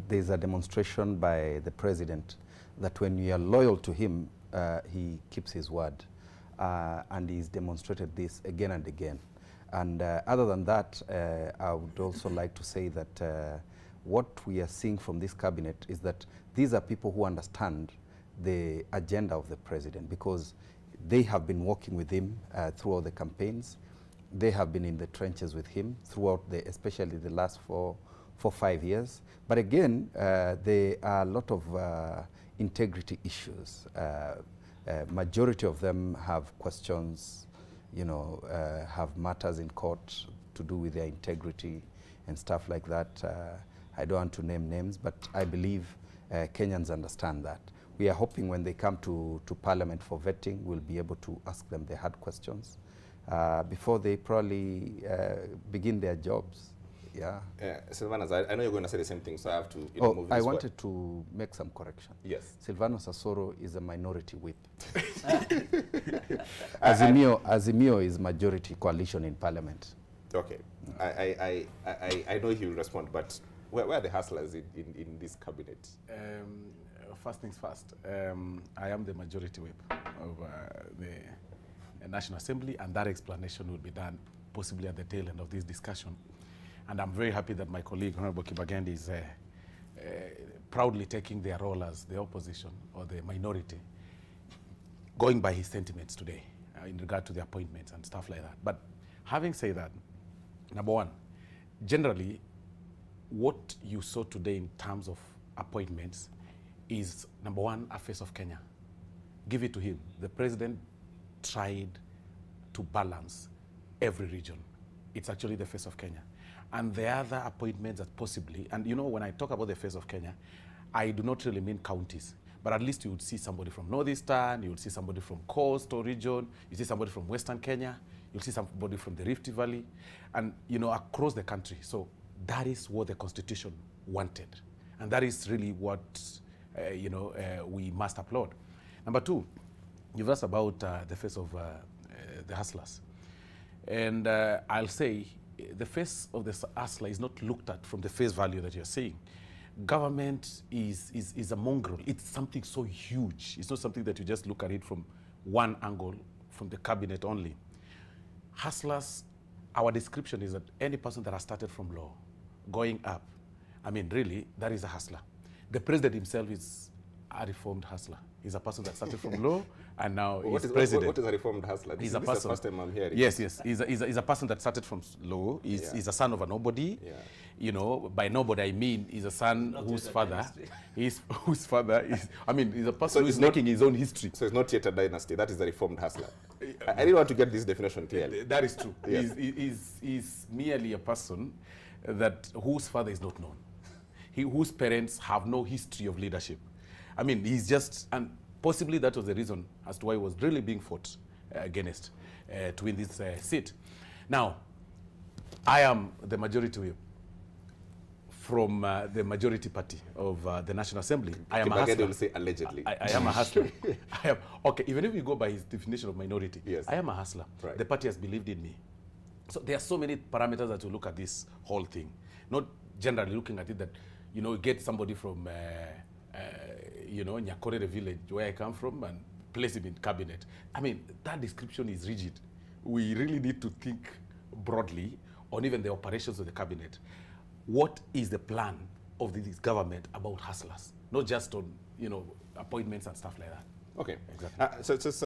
there's a demonstration by the president that when you are loyal to him, he keeps his word. And he's demonstrated this again and again. And other than that, I would also like to say that what we are seeing from this cabinet is that these are people who understand the agenda of the president, because they have been working with him throughout the campaigns. They have been in the trenches with him throughout especially the last 5 years. But again, there are a lot of integrity issues. Majority of them have questions, have matters in court to do with their integrity and stuff like that. I don't want to name names, but I believe Kenyans understand that. We are hoping when they come to Parliament for vetting, we'll be able to ask them the hard questions before they probably begin their jobs. Yeah. Sylvanus, I know you're going to say the same thing, so I have to move this I wanted to make some correction. Yes. Sylvanus Osoro is a minority whip. Azimio is majority coalition in Parliament. Okay. I know he will respond, but where are the hustlers in this cabinet? First things first, I am the majority whip of the National Assembly, and that explanation will be done possibly at the tail end of this discussion. And I'm very happy that my colleague, Honorable Kibagendi, is proudly taking their role as the opposition or the minority, going by his sentiments today in regard to the appointments and stuff like that. But having said that, number one, generally, what you saw today in terms of appointments is, number one, a face of Kenya. Give it to him. The president tried to balance every region. It's actually the face of Kenya. And the other appointments that possibly, and when I talk about the face of Kenya, I do not really mean counties, but at least you would see somebody from Northeastern, you would see somebody from Coastal region, you see somebody from Western Kenya, you'll see somebody from the Rift Valley, and across the country. So that is what the Constitution wanted. And that is really what, we must applaud. Number two, you've asked about the face of the hustlers. And I'll say, the face of the hustler is not looked at from the face value that you're saying. Government is a mongrel. It's something so huge. It's not something that you just look at it from one angle, from the cabinet only. Hustlers, our description is that any person that has started from low, going up, really, that is a hustler. The president himself is a reformed hustler. He's a person that started from low and now he's president. What is a reformed hustler? This is the first time I'm hearing. Yes. He's a person that started from low. He's a son of a nobody. Yeah. By nobody I mean he's a son whose father is, he's a person who's making his own history. So it's not yet a dynasty. That is a reformed hustler. I didn't want to get this definition clearly. That is true. Yes. He's merely a person whose father is not known. Whose parents have no history of leadership. He's just, and possibly that was the reason as to why he was really being fought against to win this seat. Now, I am the majority whip from the majority party of the National Assembly. I am a hustler. Will say allegedly. I am a hustler. Okay, even if you go by his definition of minority, yes. I am a hustler. Right. The party has believed in me. So there are so many parameters that you look at this whole thing. Not generally looking at it that, get somebody from Nyakorere village, where I come from, and place him in cabinet. That description is rigid. We really need to think broadly on even the operations of the cabinet. What is the plan of this government about hustlers? Not just on, appointments and stuff like that. Okay. Exactly. So